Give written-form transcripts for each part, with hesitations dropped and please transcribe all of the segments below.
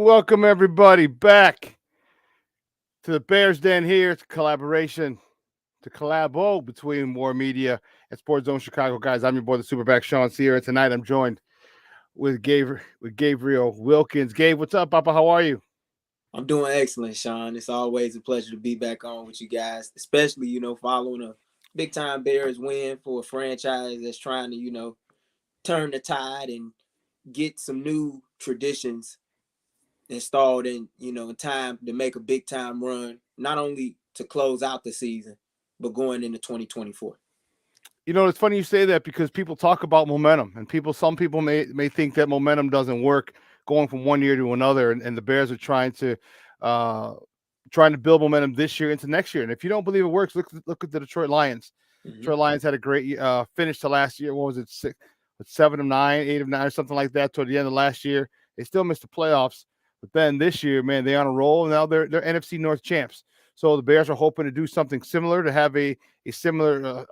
Welcome everybody back to the Bears Den here. It's a collaboration, to collabo between War Media and Sports Zone Chicago. Guys, I'm your boy, the Superback Sean Sear, and tonight I'm joined with Gabriel Wilkins. Gabe, what's up, Papa? How are you? I'm doing excellent, Sean. It's always a pleasure to be back on with you guys, especially, following a big time Bears win for a franchise that's trying to, turn the tide and get some new traditions installed in time to make a big time run, not only to close out the season, but going into 2024. It's funny you say that because people talk about momentum, and some people may think that momentum doesn't work going from one year to another, and the Bears are uh, trying to build momentum this year into next year. And if you don't believe it works, look at the Detroit Lions. Mm-hmm. Detroit Lions had a great finish to last year. What was it, 7 of 9, 8 of 9, or something like that toward the end of last year. They still missed the playoffs, but then this year, man, they're on a roll. Now they're NFC North champs. So the Bears are hoping to do something similar, to have a similar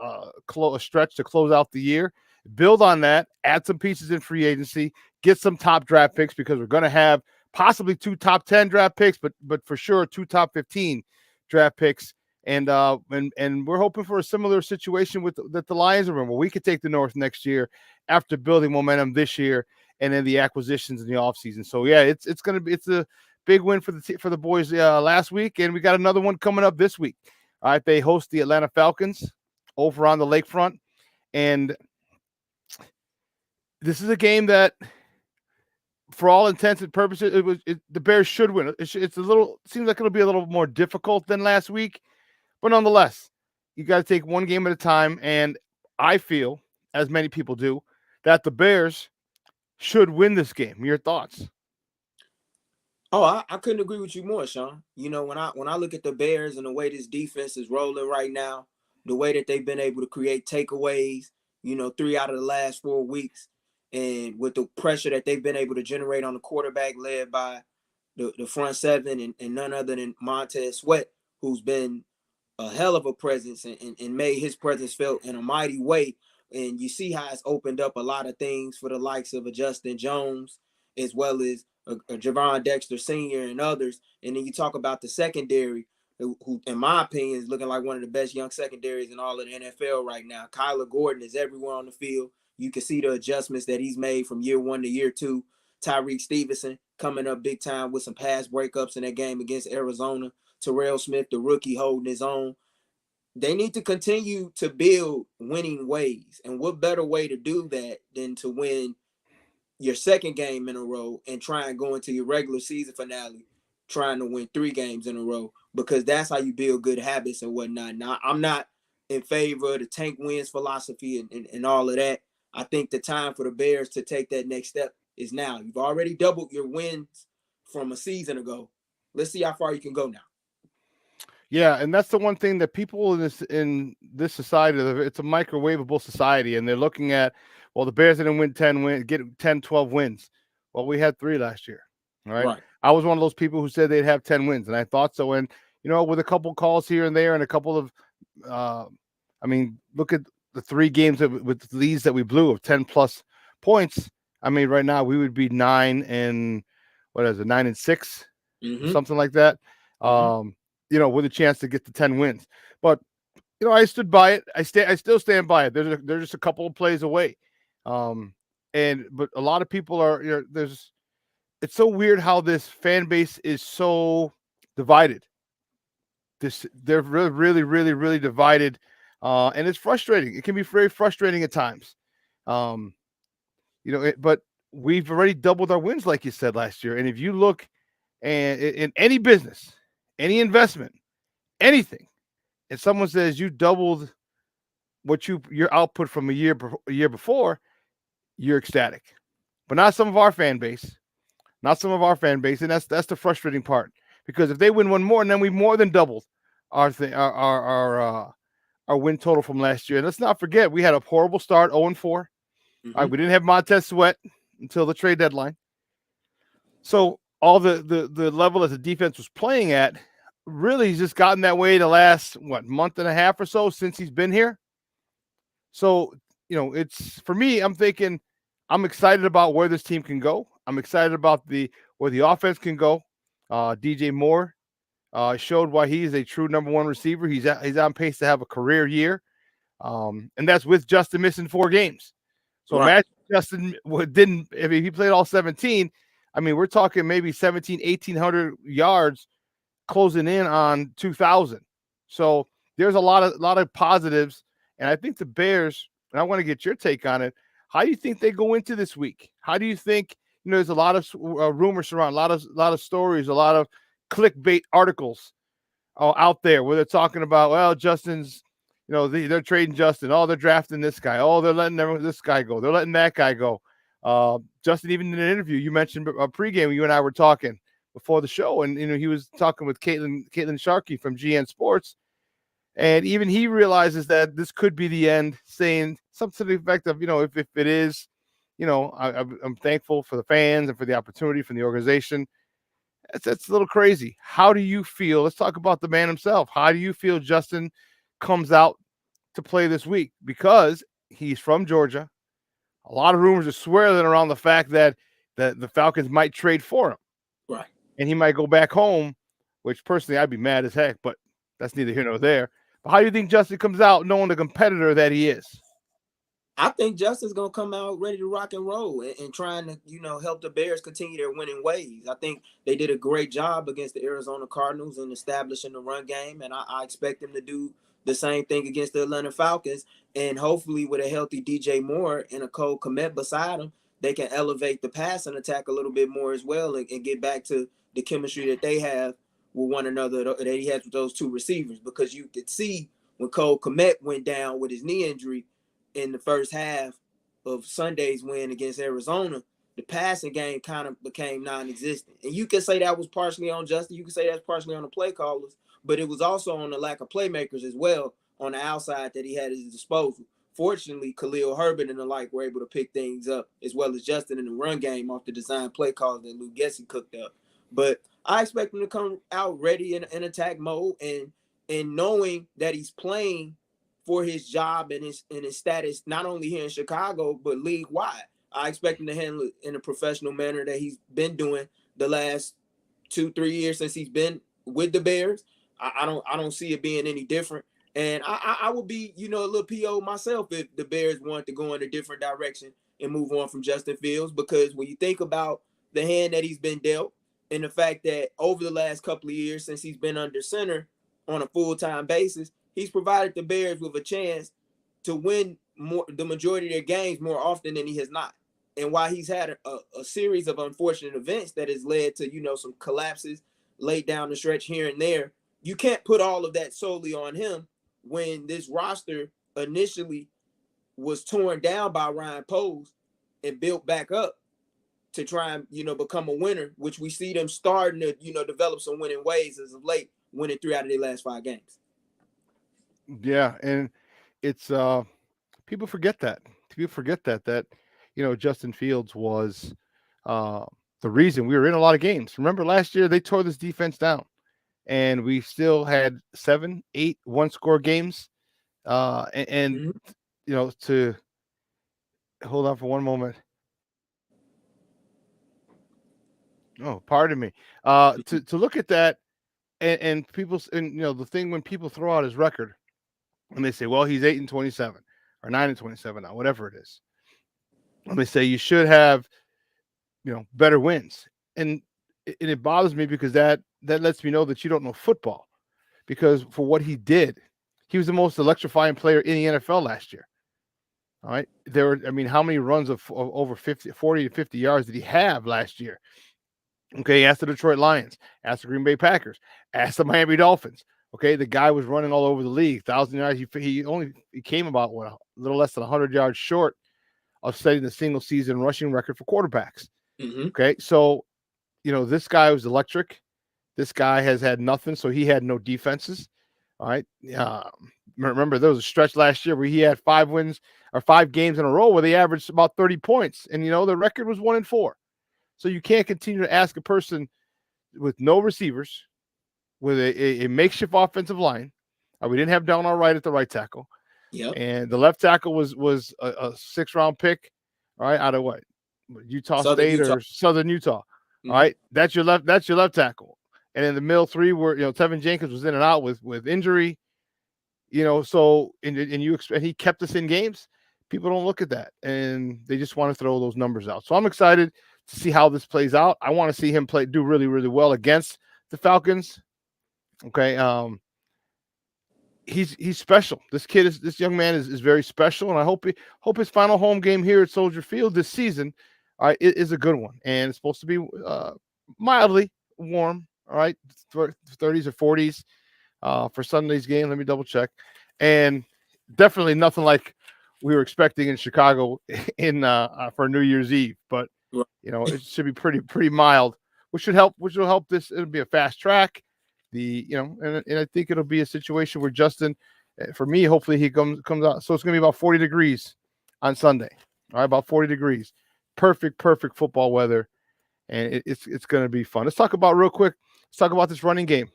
stretch to close out the year. Build on that, add some pieces in free agency, get some top draft picks, because we're going to have possibly 2 top 10 draft picks, but for sure 2 top 15 draft picks. And we're hoping for a similar situation with that the Lions are in, where we could take the North next year after building momentum this year and then the acquisitions in the offseason. So yeah, it's a big win for the boys last week, and we got another one coming up this week. All right, they host the Atlanta Falcons over on the lakefront, and this is a game that, for all intents and purposes, the Bears should win. Seems like it'll be a little more difficult than last week, but nonetheless, you got to take one game at a time. And I feel, as many people do, that the Bears should win this game. Your thoughts? Oh, I couldn't agree with you more, Sean. When I look at the Bears and the way this defense is rolling right now, the way that they've been able to create takeaways, 3 out of the last 4 weeks, and with the pressure that they've been able to generate on the quarterback led by the front seven and none other than Montez Sweat, who's been a hell of a presence and made his presence felt in a mighty way. And you see how it's opened up a lot of things for the likes of a Justin Jones, as well as a Javon Dexter Sr. and others. And then you talk about the secondary, who, in my opinion, is looking like one of the best young secondaries in all of the NFL right now. Kyler Gordon is everywhere on the field. You can see the adjustments that he's made from year 1 to year 2. Tyreek Stevenson coming up big time with some pass breakups in that game against Arizona. Terrell Smith, the rookie, holding his own. They need to continue to build winning ways. And what better way to do that than to win your second game in a row and try and go into your regular season finale trying to win 3 games in a row, because that's how you build good habits and whatnot. Now, I'm not in favor of the tank wins philosophy and all of that. I think the time for the Bears to take that next step is now. You've already doubled your wins from a season ago. Let's see how far you can go now. Yeah, and that's the one thing that people in this society, it's a microwavable society, and they're looking at, well, the Bears didn't get 10, 12 wins. Well, we had 3 last year. All right. Right. I was one of those people who said they'd have 10 wins, and I thought so. And with a couple calls here and there and a couple of look at the 3 games with leads that we blew of 10 plus points. I mean, right now we would be 9-6, Mm-hmm. something like that. Mm-hmm. With a chance to get to 10 wins. But I stood by it. I still stand by it. They're just a couple of plays away. But a lot of people are, it's so weird how this fan base is so divided. They're really, really, really, really divided. And it's frustrating. It can be very frustrating at times. But we've already doubled our wins, like you said, last year. And if you look in any business, any investment, anything, and someone says you doubled your output from a year before, you're ecstatic. But not some of our fan base. And that's the frustrating part. Because if they win one more, and then we more than doubled our win total from last year. And let's not forget, we had a horrible start, 0-4. All Mm-hmm. right, we didn't have Montez Sweat until the trade deadline. So all the level that the defense was playing at, really, he's just gotten that way the last month and a half or so since he's been here. So it's, for me, I'm thinking, I'm excited about where this team can go. I'm excited about where the offense can go. DJ Moore showed why he is a true number one receiver. He's on pace to have a career year, and that's with Justin missing 4 games. So imagine Justin didn't. If he played all 17, I mean, we're talking maybe 1,800 yards, closing in on 2,000. So there's a lot of positives, and I think the Bears. And I want to get your take on it. How do you think they go into this week? How do you think? There's a lot of rumors around, a lot of stories, a lot of clickbait articles out there where they're talking about, well, Justin's, they're trading Justin. Oh, they're drafting this guy. Oh, they're letting this guy go. They're letting that guy go. Justin, even in an interview, you mentioned pregame, you and I were talking before the show, and he was talking with Caitlin Sharkey from GN Sports, and even he realizes that this could be the end, saying something to the effect of, if it is, I'm thankful for the fans and for the opportunity from the organization. That's a little crazy. How do you feel? Let's talk about the man himself. How do you feel Justin comes out to play this week? Because he's from Georgia. A lot of rumors are swirling around the fact that the Falcons might trade for him. Right. And he might go back home, which personally I'd be mad as heck, but that's neither here nor there. But how do you think Justin comes out knowing the competitor that he is? I think Justin's going to come out ready to rock and roll and trying to, help the Bears continue their winning ways. I think they did a great job against the Arizona Cardinals in establishing the run game, and I expect them to do the same thing against the Atlanta Falcons. And hopefully with a healthy DJ Moore and a Cole Kmet beside him, they can elevate the passing attack a little bit more as well and get back to the chemistry that they have with one another that he has with those 2 receivers. Because you could see when Cole Kmet went down with his knee injury in the first half of Sunday's win against Arizona, the passing game kind of became non-existent. And you can say that was partially on Justin. You can say that's partially on the play callers, but it was also on the lack of playmakers as well on the outside that he had at his disposal. Fortunately, Khalil Herbert and the like were able to pick things up, as well as Justin in the run game off the design play calls that Lou Gessie cooked up. But I expect him to come out ready in attack mode and knowing that he's playing for his job and his status, not only here in Chicago, but league-wide. I expect him to handle it in a professional manner that he's been doing the last 2-3 years since he's been with the Bears. I don't see it being any different. And I would be, a little PO myself if the Bears wanted to go in a different direction and move on from Justin Fields, because when you think about the hand that he's been dealt and the fact that over the last couple of years since he's been under center on a full-time basis, he's provided the Bears with a chance to win the majority of their games more often than he has not. And while he's had a series of unfortunate events that has led to, some collapses late down the stretch here and there, you can't put all of that solely on him when this roster initially was torn down by Ryan Poles and built back up to try and, become a winner, which we see them starting to, develop some winning ways as of late, winning 3 out of their last 5 games. Yeah, and it's people forget that. People forget that Justin Fields was the reason we were in a lot of games. Remember last year they tore this defense down, and we still had 7, 8 one-score games. To hold on for one moment. Oh, pardon me. To look at that, and people, and the thing when people throw out his record. And they say, well, he's 8-27 or 9-27 now, whatever it is. And they say you should have, better wins. And it bothers me because that lets me know that you don't know football. Because for what he did, he was the most electrifying player in the NFL last year. All right. How many runs of over 40 to 50 yards did he have last year? Okay. Ask the Detroit Lions, ask the Green Bay Packers, ask the Miami Dolphins. Okay, the guy was running all over the league, 1,000 yards. He came about a little less than 100 yards short of setting the single season rushing record for quarterbacks. Mm-hmm. Okay, so this guy was electric. This guy has had nothing, so he had no defenses. All right, remember there was a stretch last year where he had 5 wins or 5 games in a row where they averaged about 30 points, and the record was 1-4. So you can't continue to ask a person with no receivers, with a makeshift offensive line. We didn't have Darnell Wright at the right tackle. Yep. And the left tackle was a 6th-round pick, all right, out of what? Utah Southern State Utah. or Southern Utah. All Mhm. right, that's your left tackle. And in the middle three, where Tevin Jenkins was in and out with injury. So and you expect he kept us in games. People don't look at that, and they just want to throw those numbers out. So I'm excited to see how this plays out. I want to see him do really, really well against the Falcons. Okay, he's special. This young man is very special, and I hope his final home game here at Soldier Field this season, all right, is a good one, and it's supposed to be mildly warm. All right, 30s or 40s for Sunday's game. Let me double check, and definitely nothing like we were expecting in Chicago in for New Year's Eve. But Right. it should be pretty mild, which should help. Which will help this. It'll be a fast track. And I think it'll be a situation where Justin, for me, hopefully he comes out. So it's going to be about 40 degrees on Sunday. All right, about 40 degrees. Perfect football weather, and it's going to be fun. Let's talk about real quick. Let's talk about this running game.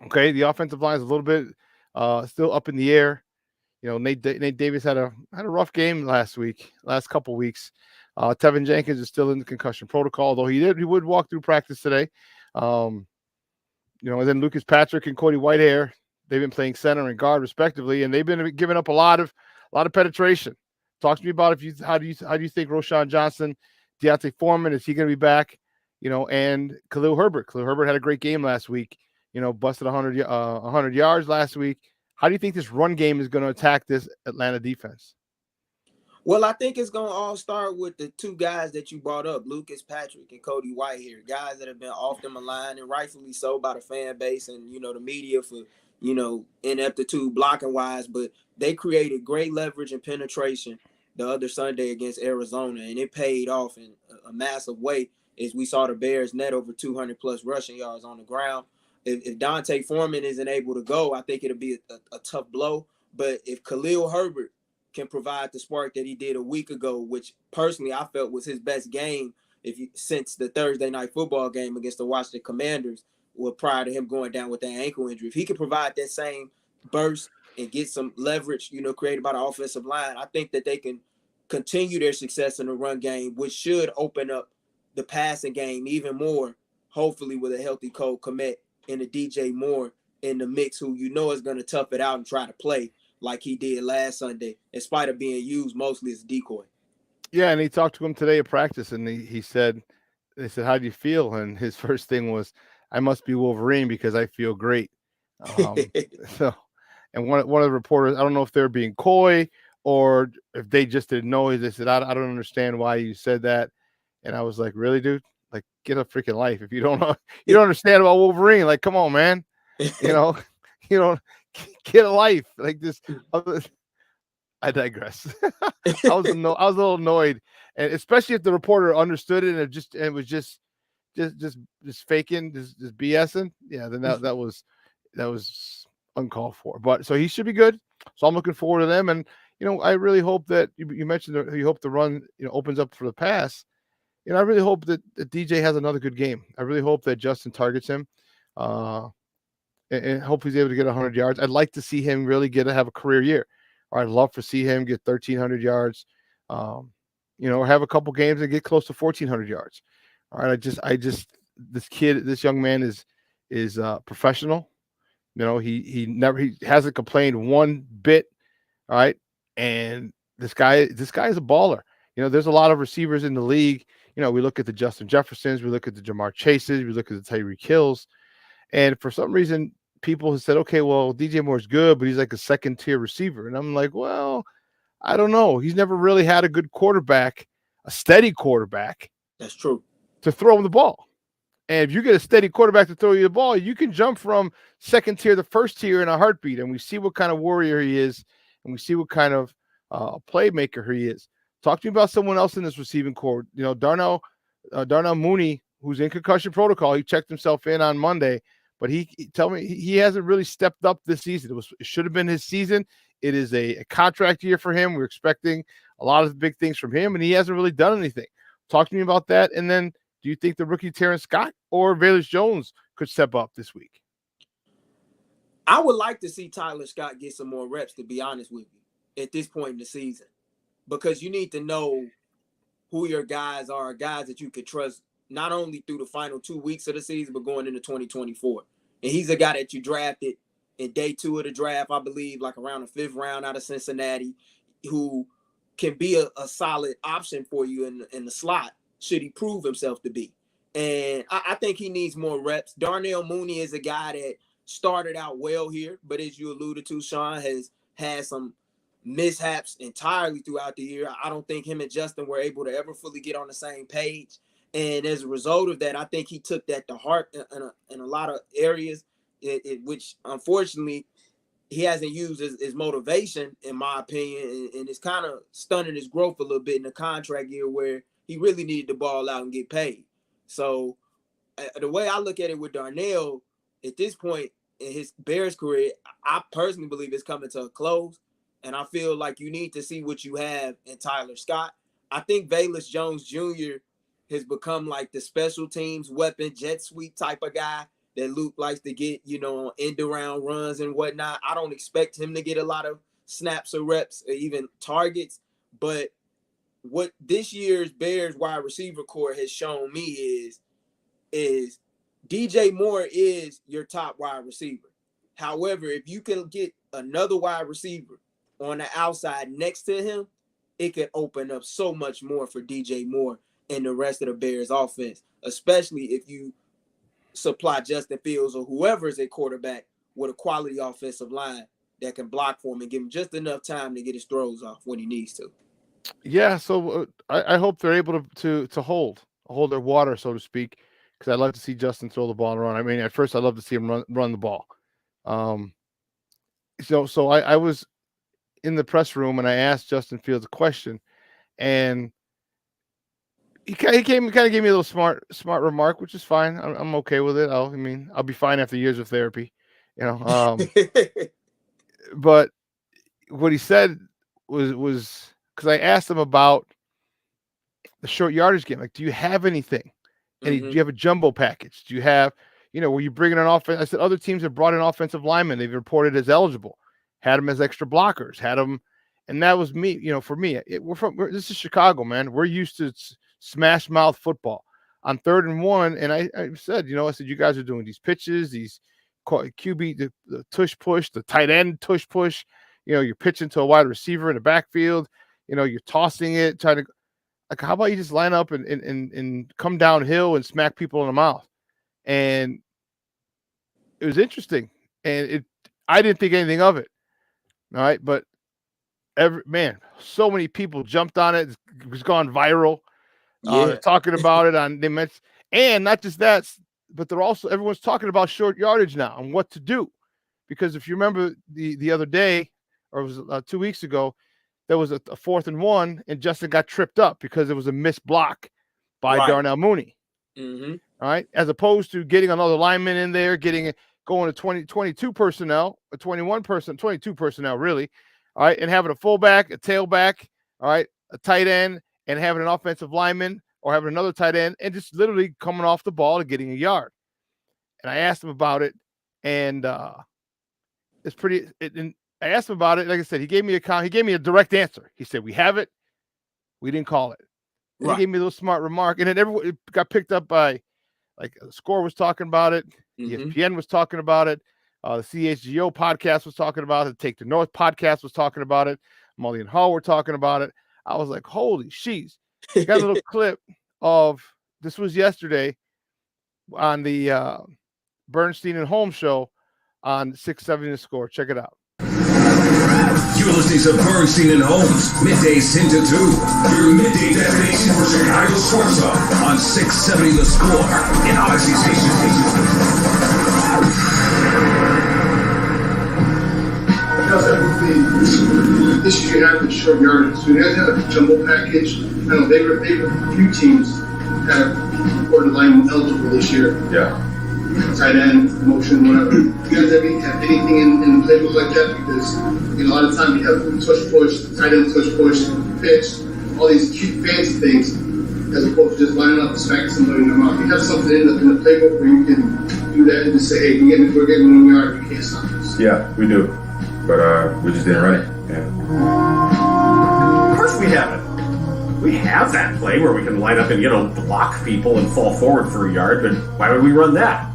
Okay, the offensive line is a little bit still up in the air. Nate Davis had a rough game last couple weeks. Tevin Jenkins is still in the concussion protocol, although he would walk through practice today. And then Lucas Patrick and Cody Whitehair, they've been playing center and guard respectively, and they've been giving up a lot of penetration. Talk to me about how do you think Roschon Johnson, D'Onta Foreman, is he going to be back? And Khalil Herbert. Khalil Herbert had a great game last week. Busted 100 yards last week. How do you think this run game is going to attack this Atlanta defense? Well, I think it's going to all start with the two guys that you brought up, Lucas Patrick and Cody Whitehair, guys that have been often maligned, and rightfully so, by the fan base and, the media for, ineptitude blocking wise, but they created great leverage and penetration the other Sunday against Arizona, and it paid off in a massive way as we saw the Bears net over 200 plus rushing yards on the ground. If D'Onta Foreman isn't able to go, I think it'll be a tough blow. But if Khalil Herbert can provide the spark that he did a week ago, which personally I felt was his best game since the Thursday night football game against the Washington Commanders, prior to him going down with that ankle injury. If he could provide that same burst and get some leverage, created by the offensive line, I think that they can continue their success in the run game, which should open up the passing game even more, hopefully with a healthy Cole Kmet and a DJ Moore in the mix, who is going to tough it out and try to play like he did last Sunday, in spite of being used mostly as a decoy. Yeah, and he talked to him today at practice, and they said, how do you feel? And his first thing was, I must be Wolverine because I feel great. So, and one of the reporters, I don't know if they're being coy or if they just didn't know. They said, I don't understand why you said that. And I was like, really, dude? Like, get a freaking life. If you don't understand about Wolverine, like, come on, man. You don't get a life like this. I digress. I was a little annoyed, and especially if the reporter understood it and it was just faking, just BSing. Yeah, then that was uncalled for. But so he should be good. So I'm looking forward to them, and I really hope that you mentioned that you hope the run opens up for the pass. I really hope that DJ has another good game. I really hope that Justin targets him. And hope he's able to get 100 yards. I'd like to see him really have a career year. Or I'd love to see him get 1,300 yards, or have a couple games and get close to 1,400 yards. All right, this young man is professional. He hasn't complained one bit. All right, and this guy is a baller. There's a lot of receivers in the league. We look at the Justin Jeffersons, we look at the Jamar Chases, we look at the Tyreek Hills, and for some reason, people have said, okay, well, DJ Moore's good, but he's like a second tier receiver. And I'm like, well, I don't know. He's never really had a good quarterback, a steady quarterback. That's true. To throw him the ball. And if you get a steady quarterback to throw you the ball, you can jump from second tier to first tier in a heartbeat. And we see what kind of warrior he is, and we see what kind of playmaker he is. Talk to me about someone else in this receiving corps. Darnell Mooney, who's in concussion protocol. He checked himself in on Monday. But he hasn't really stepped up this season. It should have been his season. It is a contract year for him. We're expecting a lot of big things from him, and he hasn't really done anything. Talk to me about that. And then, do you think the rookie Terrence Scott or Velus Jones could step up this week? I would like to see Tyler Scott get some more reps, to be honest with you, at this point in the season, because you need to know who your guys are, guys that you could trust not only through the final 2 weeks of the season, but going into 2024. And he's a guy that you drafted in day 2 of the draft, I believe, like around the 5th round out of Cincinnati, who can be a solid option for you in the slot, should he prove himself to be. And I think he needs more reps. Darnell Mooney is a guy that started out well here, but as you alluded to, Sean, has had some mishaps entirely throughout the year. I don't think him and Justin were able to ever fully get on the same page. And as a result of that, I think he took that to heart in a lot of areas, which unfortunately he hasn't used as motivation, in my opinion, and it's kind of stunning his growth a little bit in the contract year where he really needed to ball out and get paid. So the way I look at it with Darnell, at this point in his Bears career, I personally believe it's coming to a close. And I feel like you need to see what you have in Tyler Scott. I think Velus Jones Jr. has become like the special teams weapon, jet sweep type of guy that Luke likes to get, on end around runs and whatnot. I don't expect him to get a lot of snaps or reps or even targets. But what this year's Bears wide receiver core has shown me is DJ Moore is your top wide receiver. However, if you can get another wide receiver on the outside next to him, it could open up so much more for DJ Moore and the rest of the Bears offense, especially if you supply Justin Fields or whoever is a quarterback with a quality offensive line that can block for him and give him just enough time to get his throws off when he needs to. Yeah, so I hope they're able to hold their water, so to speak, because I'd like to see Justin throw the ball and run. I mean, at first I'd love to see him run the ball. So I was in the press room and I asked Justin Fields a question, and he kind of gave me a little smart remark, which is fine. I'm okay with it. I'll be fine after years of therapy, But what he said was because I asked him about the short yardage game. Like, do you have anything? And do you have a jumbo package? Do you have, were you bringing an offense? I said other teams have brought in offensive linemen. They've reported as eligible, had them as extra blockers, had them, and that was me. For me, this is Chicago, man. We're used to smash mouth football on 3rd and 1. And I said, you guys are doing these pitches, these QB, the tush push, the tight end tush push. You're pitching to a wide receiver in the backfield. You're tossing it, trying to. Like, how about you just line up and come downhill and smack people in the mouth? And it was interesting. And I didn't think anything of it. All right. But so many people jumped on it. It's gone viral. They're talking about it and not just that, but everyone's talking about short yardage now and what to do. Because if you remember the other day, or it was 2 weeks ago, there was a 4th and 1, and Justin got tripped up because it was a missed block by Darnell Mooney. Mm-hmm. All right. As opposed to getting another lineman in there, going to 22 personnel, 22 personnel, really. All right. And having a fullback, a tailback, all right, a tight end, and having an offensive lineman or having another tight end and just literally coming off the ball and getting a yard. And I asked him about it, and it's pretty. I asked him about it. Like I said, he gave me a direct answer. He said, "We have it. We didn't call it." He gave me a little smart remark, and then it got picked up by, like, the Score was talking about it, ESPN was talking about it, the CHGO podcast was talking about it, Take the North podcast was talking about it, Mully and Hall were talking about it. I was like, holy sheesh. I got a little clip of, this was yesterday on the Bernstein and Holmes show on 670 The Score. Check it out. You're listening to Bernstein and Holmes, middays 10 to 2. Your midday destination for Chicago sports talk on 670 The Score in Odyssey Station. How's that with the issue you have with short yardage? So you guys have a jumbo package. I know a few teams have reported line eligible this year. Yeah. Tight end, motion, whatever. Do you guys have anything in the playbook like that? Because a lot of times you have touch push, tight end touch push, pitch, all these cute fancy things, as opposed to just lining up and smacking somebody in the mouth. You have something in the playbook where you can do that and just say, hey, we're getting 1 yard, you can't stop us. Yeah, we do. But we just didn't run it. Yeah. Of course we have it. We have that play where we can line up and, block people and fall forward for a yard, but why would we run that?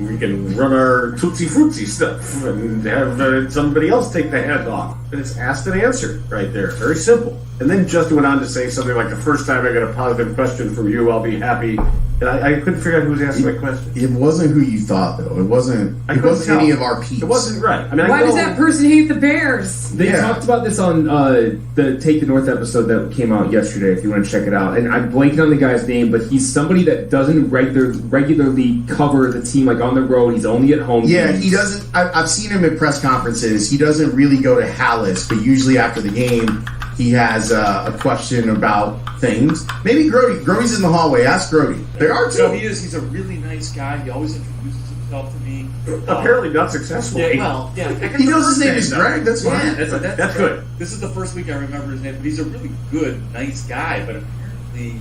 We can run our Tootsie Fruitsy stuff and have somebody else take the hand off. And it's asked and answered right there. Very simple. And then Justin went on to say something like, the first time I get a positive question from you, I'll be happy. And I couldn't figure out who was asking my question. It wasn't who you thought, though. It wasn't any of our peeps. It wasn't right. Why does that person hate the Bears? They talked about this on the Take the North episode that came out yesterday, if you want to check it out. And I'm blanking on the guy's name, but he's somebody that doesn't regularly cover the team, like on the road. He's only at home. Yeah, games. he doesn't. I've seen him at press conferences. He doesn't really go to Hallis, but usually after the game, he has a question about things. Maybe Grody. Grody's in the hallway. Ask Grody. There are two. No, he is. He's a really nice guy. He always introduces himself to me. Apparently not successfully. He knows his name is Greg. That's fine. Yeah, that's good. This is the first week I remember his name, but he's a really good, nice guy. But apparently,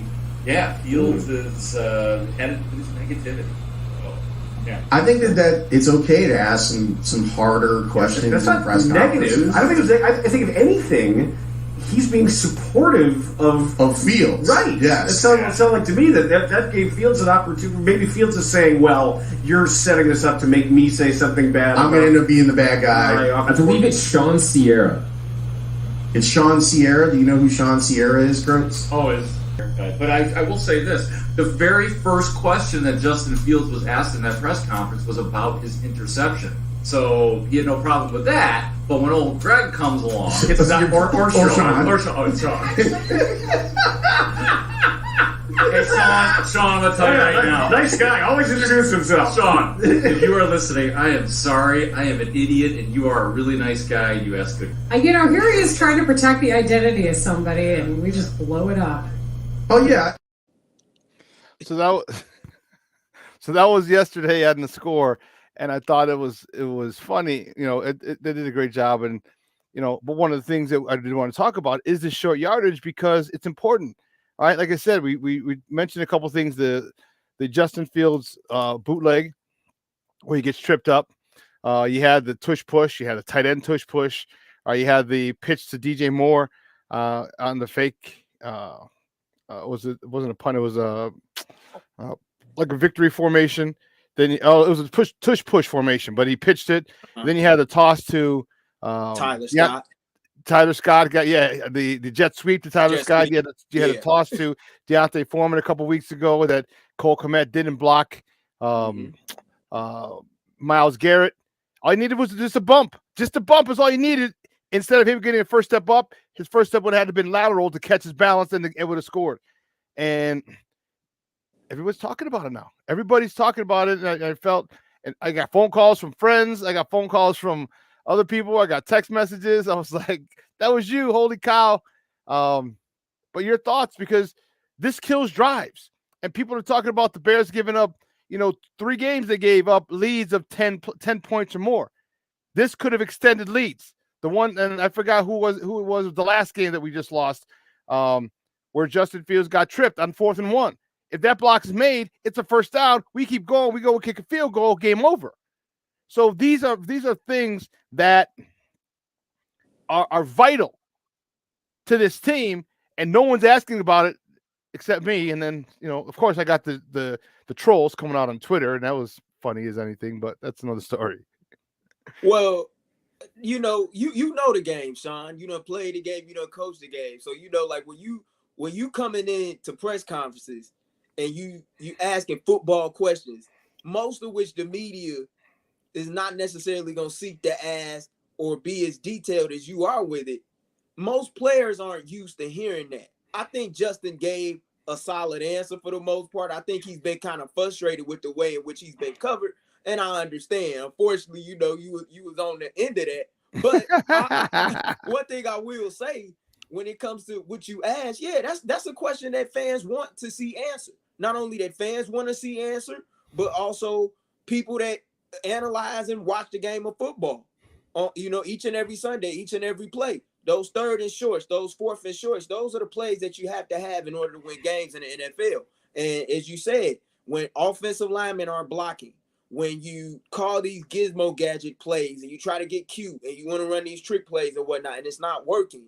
Fields is headed to his negativity. Yeah. I think that it's okay to ask some harder questions That's in not press negative. conferences. I don't think it's. I think if anything, he's being supportive of Fields. Right. Yes. It sounded like to me that gave Fields an opportunity. Maybe Fields is saying, well, you're setting this up to make me say something bad. I'm going to end up being the bad guy. I believe it's Sean Sierra. It's Sean Sierra. Do you know who Sean Sierra is, Groats? Oh, but I will say this. The very first question that Justin Fields was asked in that press conference was about his interception. So he had no problem with that. But when old Greg comes along, It's not or Sean. Or Sean. Oh, it's Sean. Hey, Sean, I'm going to tell you right now. Nice guy. Always introduce himself. Sean, if you are listening, I am sorry. I am an idiot, and you are a really nice guy. You asked good. Here he is trying to protect the identity of somebody, and we just blow it up. Oh, yeah. So that was yesterday adding the score, and I thought it was funny. They did a great job, and but one of the things that I did want to talk about is the short yardage because it's important. All right, like I said, we mentioned a couple things. The Justin Fields bootleg where he gets tripped up. You had the tush push. You had a tight end tush push. You had the pitch to DJ Moore on the fake. It wasn't a punt. It was like a victory formation. Then it was a tush push formation, but he pitched it. Then you had the toss to Tyler Scott. Tyler Scott got the jet sweep to Tyler Scott. You had a toss to Deontay Foreman a couple weeks ago that Cole Kmet didn't block. Myles Garrett. All he needed was just a bump. Just a bump is all he needed. Instead of him getting a first step up, his first step would have had to been lateral to catch his balance, and it would have scored. And everyone's talking about it now. Everybody's talking about it, and I felt, and I got phone calls from friends. I got phone calls from other people. I got text messages. I was like, that was you. Holy cow. But your thoughts, because this kills drives. And people are talking about the Bears giving up, 3 games they gave up leads of 10 points or more. This could have extended leads. The one, and I forgot who it was the last game that we just lost, where Justin Fields got tripped on 4th and 1. If that block is made, it's a first down. We keep going. We go and kick a field goal. Game over. So these are things that are vital to this team, and no one's asking about it except me. And then, of course, I got the trolls coming out on Twitter, and that was funny as anything. But that's another story. Well, you know the game, Sean. You play the game. Coach the game. So like when you coming in to press conferences and you asking football questions, most of which the media is not necessarily going to seek to ask or be as detailed as you are with it. Most players aren't used to hearing that. I think Justin gave a solid answer for the most part. I think he's been kind of frustrated with the way in which he's been covered, and I understand. Unfortunately, you was on the end of that. But one thing I will say, when it comes to what you ask, that's a question that fans want to see answered. Not only that fans want to see answered, but also people that analyze and watch the game of football on each and every Sunday, each and every play. Those 3rd and shorts, those 4th and shorts, those are the plays that you have to have in order to win games in the NFL. And as you said, when offensive linemen are blocking, when you call these gizmo gadget plays and you try to get cute and you want to run these trick plays and whatnot, and it's not working,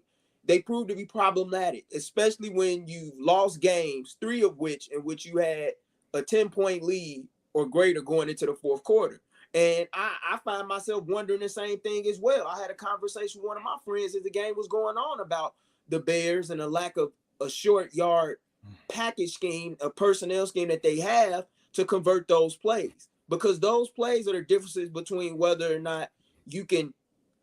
they prove to be problematic, especially when you've lost games, 3 of which in which you had a 10-point lead or greater going into the fourth quarter. And I find myself wondering the same thing as well. I had a conversation with one of my friends as the game was going on about the Bears and the lack of a short yard package scheme, a personnel scheme that they have to convert those plays. Because those plays are the differences between whether or not you can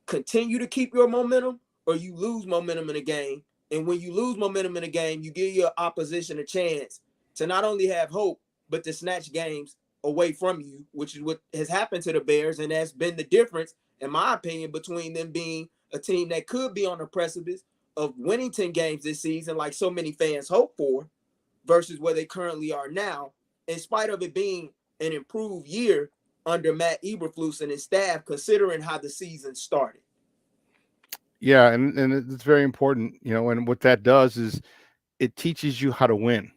continue to keep your momentum or you lose momentum in a game. And when you lose momentum in a game, you give your opposition a chance to not only have hope, but to snatch games away from you, which is what has happened to the Bears. And that's been the difference, in my opinion, between them being a team that could be on the precipice of winning 10 games this season, like so many fans hope for, versus where they currently are now, in spite of it being an improved year under Matt Eberflus and his staff, considering how the season started. Yeah, and it's very important, you know, and what that does is it teaches you how to win.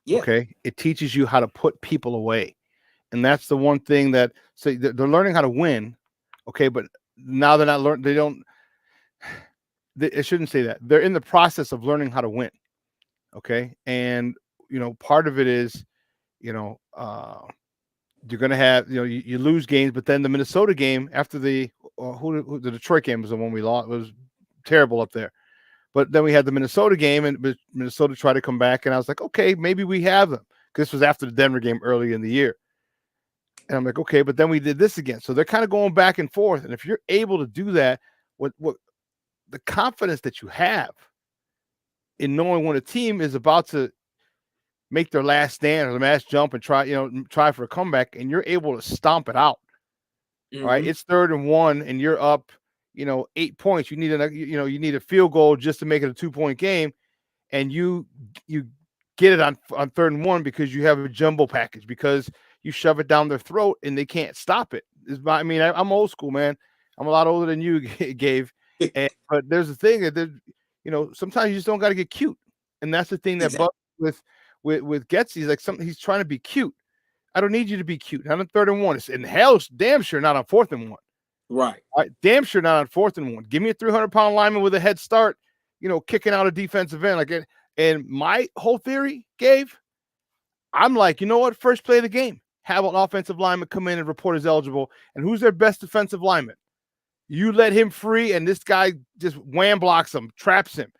Yeah. Okay. It teaches you how to put people away. And that's the one thing that they're learning how to win. Okay. But now they're not learning. I shouldn't say that. They're in the process of learning how to win. Okay. And, you know, part of it is, you know, you're going to have, you know, you lose games, but then the Minnesota game after the Detroit game was the one we lost. It was terrible up there. But then we had the Minnesota game, and Minnesota tried to come back, and I was like, okay, maybe we have them. This was after the Denver game early in the year. And I'm like, okay, but then we did this again. So they're kind of going back and forth. And if you're able to do that, what the confidence that you have in knowing when a team is about to make their last stand or the last jump and try for a comeback, and you're able to stomp it out. Mm-hmm. All right, it's 3rd and 1, and you're up, 8 points. You need a field goal just to make it a 2-point game, and you get it on 3rd and 1 because you have a jumbo package, because you shove it down their throat and they can't stop it. I'm old school, man. I'm a lot older than you, Gabe. But there's a thing that sometimes you just don't got to get cute, and that's the thing that bugs with Getsy. He's he's trying to be cute. I don't need you to be cute. Not on 3rd and 1. And hell's damn sure not on 4th and 1. Right. All right. Damn sure not on 4th and 1. Give me a 300-pound lineman with a head start, kicking out a defensive end like it. And my whole theory, Gabe, I'm like, you know what? First play of the game, have an offensive lineman come in and report as eligible. And who's their best defensive lineman? You let him free, and this guy just wham blocks him, traps him.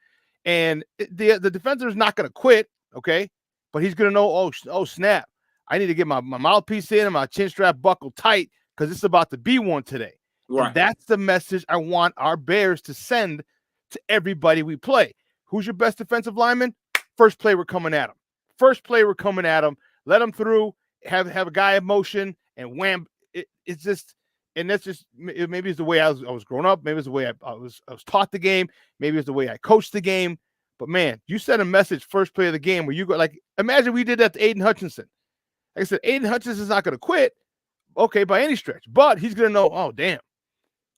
And the defender is not going to quit, okay? But he's going to know, oh, snap. I need to get my mouthpiece in and my chin strap buckled tight because it's about to be one today. Right. And that's the message I want our Bears to send to everybody we play. Who's your best defensive lineman? First play, we're coming at him. First play, we're coming at him. Let him through, have a guy in motion, and wham. It's just, and that's just, maybe it's the way I was growing up. Maybe it's the way I was taught the game. Maybe it's the way I coached the game. But, man, you sent a message first play of the game where you go, imagine we did that to Aiden Hutchinson. Like I said, Aiden Hutchinson is not going to quit, okay, by any stretch. But he's going to know, oh, damn,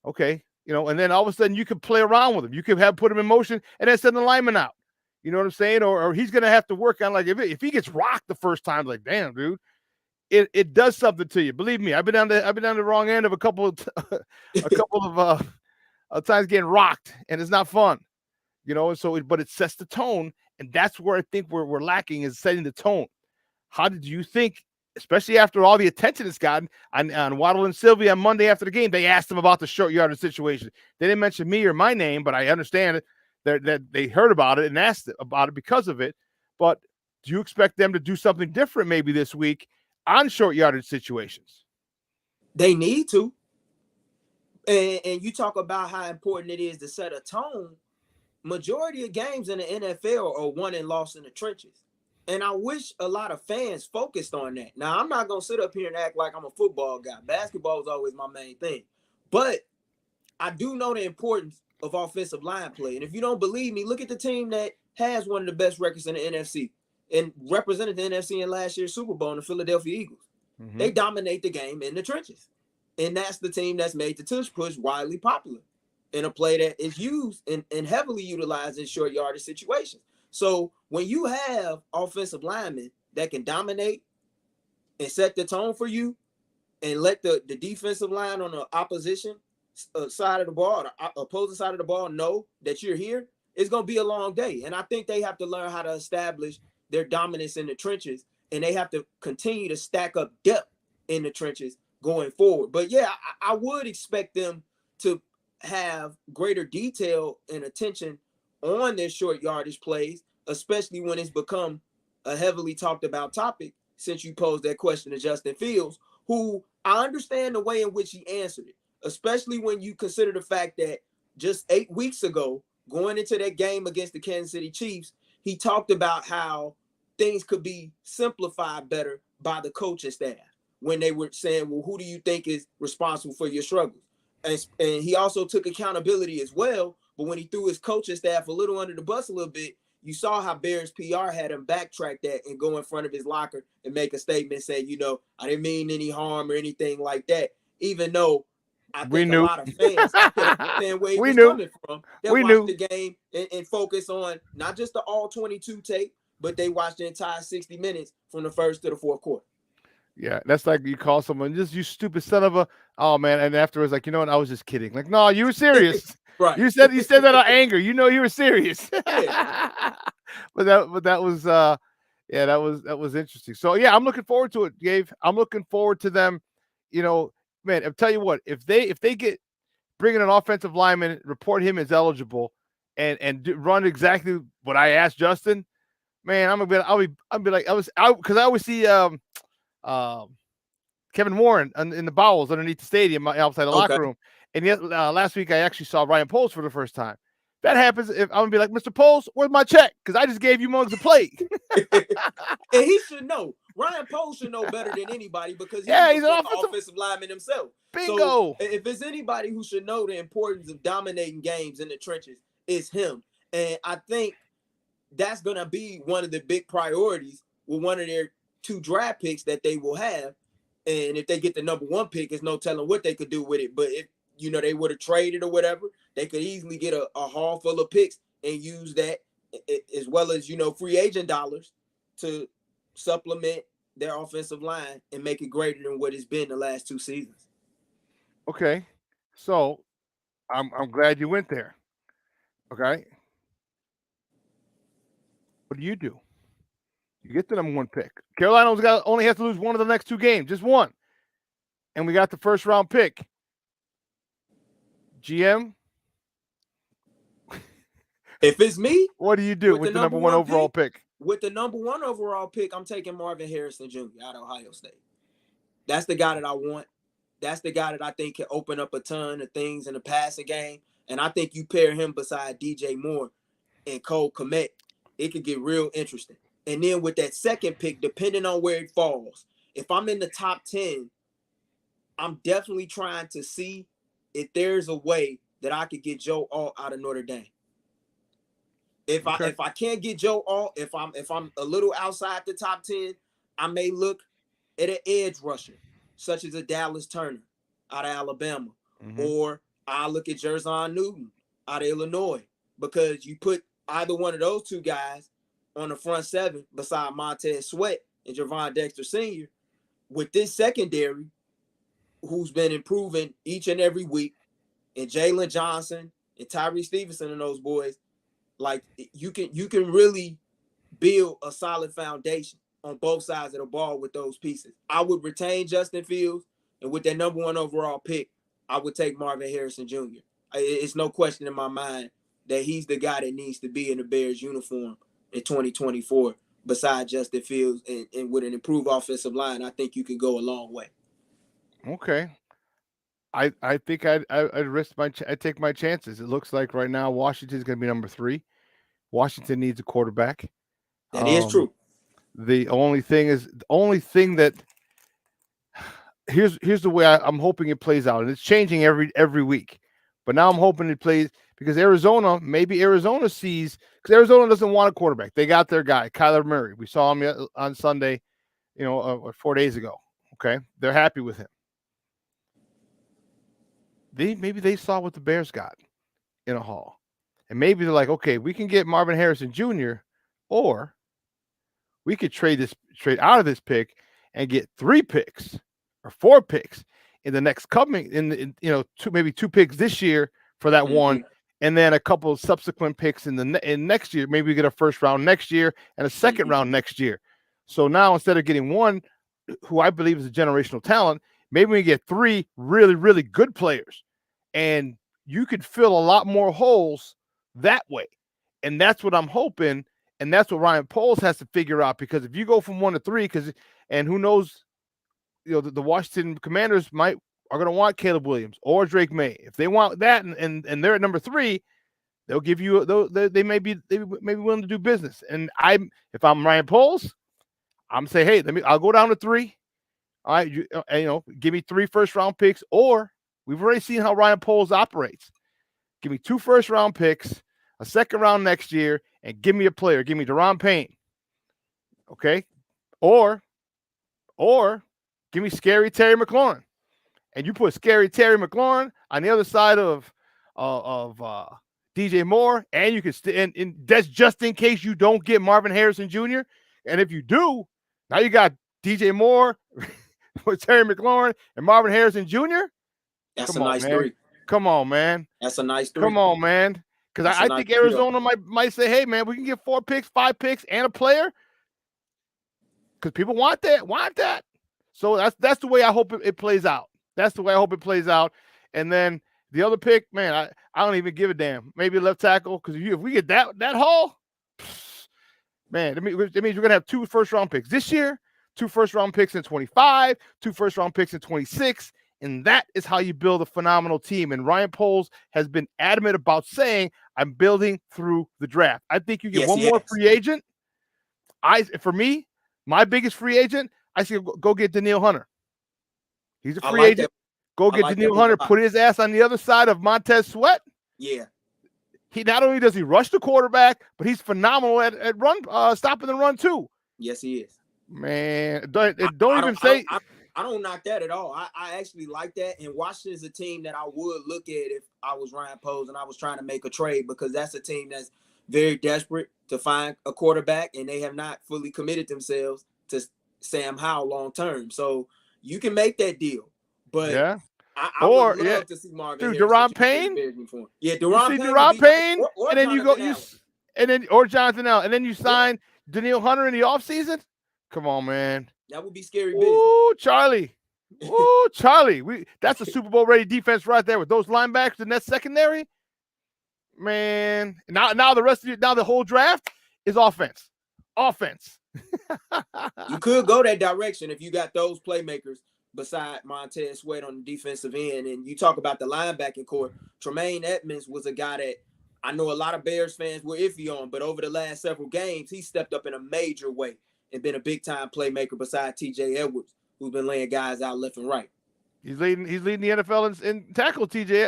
okay. And then all of a sudden you can play around with him. You can put him in motion and then send the lineman out. You know what I'm saying? Or he's going to have to work on, if he gets rocked the first time, damn, dude, it does something to you. Believe me, I've been on the wrong end of a couple of times getting rocked, and it's not fun. But it sets the tone, and that's where I think we're lacking, is setting the tone. How did you think, especially after all the attention it's gotten on Waddle and Sylvia on Monday after the game, they asked him about the short yardage situation. They didn't mention me or my name, but I understand that they heard about it and asked about it because of it. But do you expect them to do something different maybe this week on short yardage situations? They need to. And you talk about how important it is to set a tone. Majority of games in the NFL are won and lost in the trenches. And I wish a lot of fans focused on that. Now, I'm not going to sit up here and act like I'm a football guy. Basketball is always my main thing. But I do know the importance of offensive line play. And if you don't believe me, look at the team that has one of the best records in the NFC and represented the NFC in last year's Super Bowl, the Philadelphia Eagles. Mm-hmm. They dominate the game in the trenches. And that's the team that's made the tush push widely popular in a play that is used and heavily utilized in short yardage situations. So when you have offensive linemen that can dominate and set the tone for you and let the defensive line on the opposition side of the ball, the opposing side of the ball know that you're here, it's going to be a long day. And I think they have to learn how to establish their dominance in the trenches, and they have to continue to stack up depth in the trenches going forward. But yeah, I would expect them to have greater detail and attention on their short yardage plays, especially when it's become a heavily talked about topic since you posed that question to Justin Fields, who I understand the way in which he answered it, especially when you consider the fact that just 8 weeks ago, going into that game against the Kansas City Chiefs, he talked about how things could be simplified better by the coaching staff when they were saying, well, who do you think is responsible for your struggles? And he also took accountability as well. But when he threw his coaching staff a little under the bus a little bit, you saw how Bears PR had him backtrack that and go in front of his locker and make a statement saying, you know, I didn't mean any harm or anything like that. Even though I think a lot of fans understand where he was coming from. They watched the game and focus on not just the all 22 tape, but they watched the entire 60 minutes from the first to the fourth quarter. Yeah, that's like you call someone, just you stupid son of a, oh man, and afterwards like, you know what, I was just kidding. Like, no, you were serious. Right. You said that out of anger. You know you were serious. Yeah. but that was yeah, that was interesting. So yeah, I'm looking forward to it, Gabe. I'm looking forward to them. You know, man, I'll tell you what, if they get bringing an offensive lineman, report him as eligible, and run exactly what I asked Justin, man, I'll be like because I always see Kevin Warren in the bowels underneath the stadium outside the locker room. And yet last week I actually saw Ryan Poles for the first time. That happens if I'm gonna be like, Mr. Poles, where's my check? Because I just gave you mugs of play. And he should know. Ryan Poles should know better than anybody because he's an offensive lineman himself. Bingo. So if there's anybody who should know the importance of dominating games in the trenches, it's him. And I think that's gonna be one of the big priorities with one of their 2 draft picks that they will have. And if they get the number 1 pick, there's no telling what they could do with it. But if they would have traded or whatever, they could easily get a haul full of picks and use that as well as, free agent dollars to supplement their offensive line and make it greater than what it's been the last 2 seasons. Okay. So I'm glad you went there. Okay. What do? You get the number 1 pick. Carolina only has to lose one of the next 2 games, just one. And we got the first round pick. GM? If it's me, what do you do with the number 1 overall pick? With the number 1 overall pick, I'm taking Marvin Harrison Jr. out of Ohio State. That's the guy that I want. That's the guy that I think can open up a ton of things in the passing game. And I think you pair him beside DJ Moore and Cole Kmet, it could get real interesting. And then with that second pick, depending on where it falls, if I'm in the top 10, I'm definitely trying to see if there's a way that I could get Joe Alt out of Notre Dame. If I can't get Joe Alt, if I'm a little outside the top 10, I may look at an edge rusher, such as a Dallas Turner out of Alabama. Mm-hmm. Or I look at Jerzon Newton out of Illinois, because you put either one of those 2 guys on the front 7 beside Montez Sweat and Javon Dexter Sr. with this secondary who's been improving each and every week, and Jalen Johnson and Tyree Stevenson and those boys, like you can really build a solid foundation on both sides of the ball with those pieces. I would retain Justin Fields, and with that number 1 overall pick, I would take Marvin Harrison Jr. It's no question in my mind that he's the guy that needs to be in the Bears uniform in 2024 besides Justin Fields, and with an improved offensive line, I think you can go a long way. Okay. I think I'd risk I'd take my chances. It looks like right now Washington's going to be number 3. Washington needs a quarterback. That is true. The only thing that here's the way I'm hoping it plays out, and it's changing every week. But now I'm hoping it plays because Arizona sees, because Arizona doesn't want a quarterback. They got their guy, Kyler Murray. We saw him on Sunday, 4 days ago. Okay, they're happy with him. Maybe they saw what the Bears got in a haul, and maybe they're like, okay, we can get Marvin Harrison Jr., or we could trade out of this pick and get 3 picks or 4 picks in the next coming maybe 2 picks this year for that one, and then a couple of subsequent picks in next year. Maybe we get a first round next year and a second round next year. So now instead of getting one, who I believe is a generational talent, maybe we get 3 really, really good players, and you could fill a lot more holes that way. And that's what I'm hoping. And that's what Ryan Poles has to figure out, because if you go from 1 to 3, and who knows, the Washington Commanders are going to want Caleb Williams or Drake May. If they want that and they're at number 3, they'll give you they may be willing to do business. And if I'm Ryan Poles, I'm saying, hey, I'll go down to 3. All right, give me 3 first-round picks, or we've already seen how Ryan Poles operates. Give me 2 first-round picks, a second round next year, and give me a player. Give me Deron Payne. Okay? Or give me Scary Terry McLaurin. And you put Scary Terry McLaurin on the other side of DJ Moore, and you can and that's just in case you don't get Marvin Harrison Jr. And if you do, now you got DJ Moore with Terry McLaurin and Marvin Harrison Jr. That's a nice 3. Come on, man. That's a nice 3. Come on, man. Because I think Arizona might say, hey, man, we can get 4 picks, 5 picks, and a player. Because people want that. So that's the way I hope it plays out. That's the way I hope it plays out. And then the other pick, man, I don't even give a damn. Maybe left tackle, because if we get that haul, man, that means we're going to have 2 first-round picks this year, 2 first-round picks in 25, 2 first-round picks in 26, and that is how you build a phenomenal team. And Ryan Poles has been adamant about saying, I'm building through the draft. I think you get one more free agent. For me, my biggest free agent, I say go get Danielle Hunter. He's a free agent. Go get Danielle Hunter, put his ass on the other side of Montez Sweat. Yeah. He not only does he rush the quarterback, but he's phenomenal at run, stopping the run too. Yes, he is. Man, I don't knock that at all. I actually like that. And Washington is a team that I would look at if I was Ryan Poles and I was trying to make a trade, because that's a team that's very desperate to find a quarterback, and they have not fully committed themselves to Sam Howell long term. So you can make that deal. But yeah. I would love to see Marvin Deron Payne. Yeah, Deron Payne, and then you go or Jonathan Allen, and then you sign Danielle Hunter in the offseason. Come on, man. That would be scary business. Ooh, Charlie. That's a Super Bowl ready defense right there with those linebackers and that secondary. Man, now the rest of the whole draft is offense. You could go that direction if you got those playmakers beside Montez Sweat on the defensive end. And you talk about the linebacking core. Tremaine Edmonds was a guy that I know a lot of Bears fans were iffy on, but over the last several games, he stepped up in a major way and been a big-time playmaker beside T.J. Edwards, who's been laying guys out left and right. He's leading the NFL in tackle, T.J.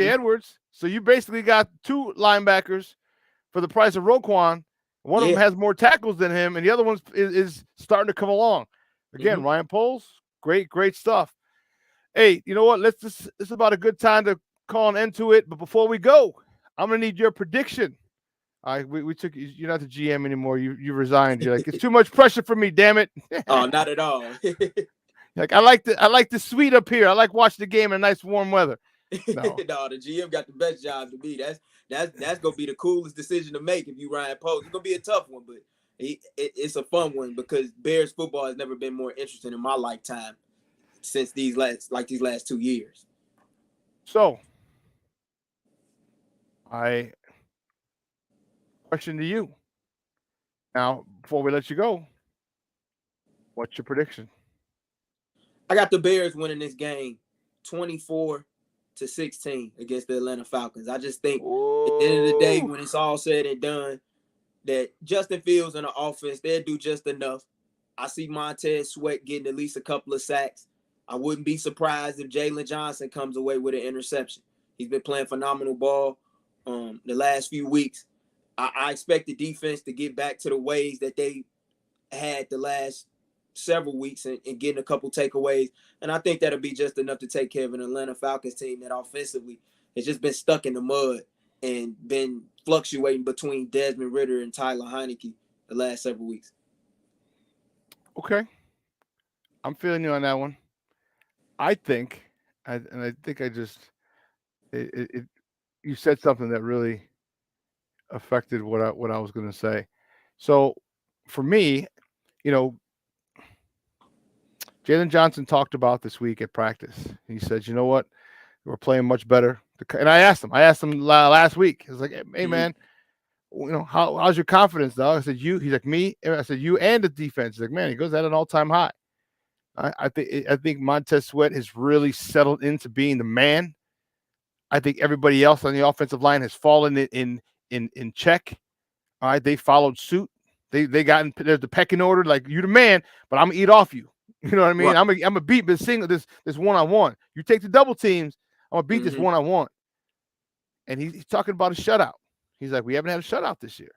Edwards. So you basically got 2 linebackers for the price of Roquan. One of them has more tackles than him, and the other one is starting to come along. Again, Ryan Poles, great stuff. Hey, you know what? This is about a good time to call an end to it. But before we go, I'm gonna need your prediction. All right, we took you're not the GM anymore. You resigned. You're like, it's too much pressure for me. Damn it. Oh, not at all. Like I like the suite up here. I like watching the game in nice warm weather. No. No, the GM got the best job to be. That's gonna be the coolest decision to make if you Ryan Poles. It's gonna be a tough one, but it's a fun one because Bears football has never been more interesting in my lifetime since these last 2 years. So, question to you. Now, before we let you go, what's your prediction? I got the Bears winning this game 24-16 against the Atlanta Falcons. I just think at the end of the day, when it's all said and done, that Justin Fields and the offense, they'll do just enough. I see Montez Sweat getting at least a couple of sacks. I wouldn't be surprised if Jalen Johnson comes away with an interception. He's been playing phenomenal ball the last few weeks. I expect the defense to get back to the ways that they had the last several weeks and getting a couple takeaways. And I think that'll be just enough to take care of an Atlanta Falcons team that offensively has just been stuck in the mud and been fluctuating between Desmond Ridder and Tyler Heineke the last several weeks. Okay. I'm feeling you on that one. I think you said something that really affected what I was going to say. So for me, you know, Jalen Johnson talked about this week at practice. He said, "You know what? We're playing much better." And I asked him last week. I was like, "Hey man, you know, how's your confidence, dog?" I said, "You." He's like, "Me." And I said, "You and the defense." He's like, "Man, he goes at an all-time high." I think Montez Sweat has really settled into being the man. I think everybody else on the offensive line has fallen in check. All right, they followed suit. They got in the pecking order, like, you the man, but I'm gonna eat off you. You know what I mean? Right. I'm gonna beat this single, this one-on-one. You take the double teams, I'm gonna beat this one-on-one. And he's talking about a shutout. He's like, we haven't had a shutout this year.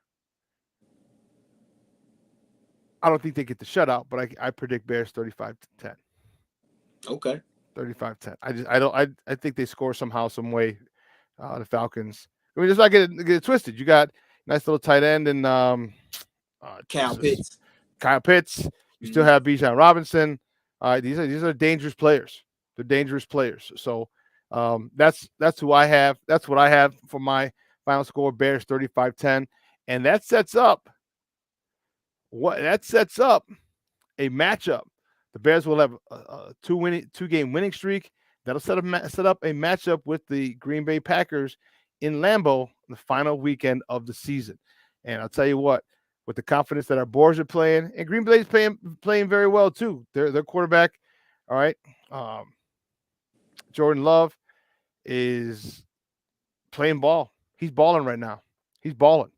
I don't think they get the shutout, but I predict Bears 35-10. Okay. 35-10. I think they score somehow, some way. The Falcons. I mean, just not get it twisted. You got nice little tight end and Kyle Pitts. Kyle Pitts. You still have Bijan Robinson. These are dangerous players. They're dangerous players. So that's who I have. That's what I have for my final score. Bears 35-10, and that sets up a matchup. The Bears will have a two-game winning streak. That'll set up a matchup with the Green Bay Packers in Lambeau the final weekend of the season. And I'll tell you what, with the confidence that our Boars are playing, and Green Bay's playing very well too. Their quarterback, all right, Jordan Love is playing ball. He's balling right now. He's balling.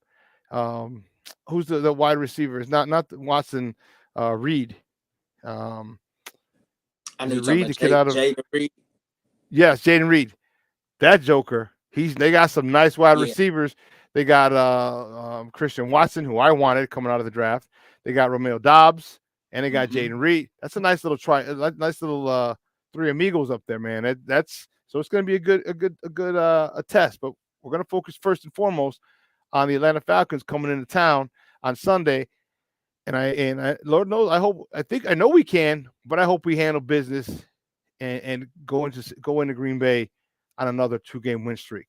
Who's the wide receiver? It's not Watson. Reed. I know Reed, the kid out of Jaden Reed. Yes, Jaden Reed. That joker. They got some nice wide receivers. They got Christian Watson, who I wanted coming out of the draft. They got Romeo Dobbs, and they got Jaden Reed. That's a nice little three amigos up there, man. So it's going to be a good test. But we're going to focus first and foremost on the Atlanta Falcons coming into town on Sunday. And I Lord knows, I know we can, but I hope we handle business and go into Green Bay on another 2-game win streak.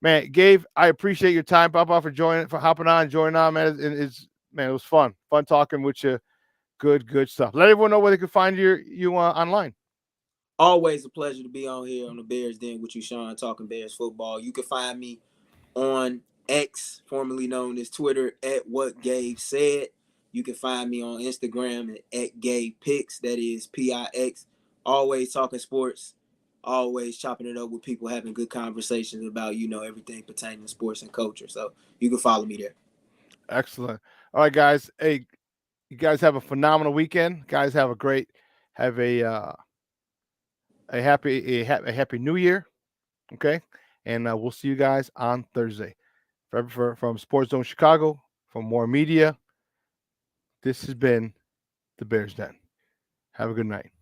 Man, Gabe, I appreciate your time, Papa, for hopping on, joining on, man. It was fun talking with you. Good stuff. Let everyone know where they can find you online. Always a pleasure to be on here on the Bears Den with you, Sean, talking Bears football. You can find me on X, formerly known as Twitter, at What Gabe Said. You can find me on Instagram at Gabe Pix. That is PIX. Always talking sports. Always chopping it up with people, having good conversations about, everything pertaining to sports and culture. So you can follow me there. Excellent. All right, guys. Hey, you guys have a phenomenal weekend. Guys, have a happy New Year. Okay, and we'll see you guys on Thursday. From Sports Zone Chicago, from More Media. This has been the Bears Den. Have a good night.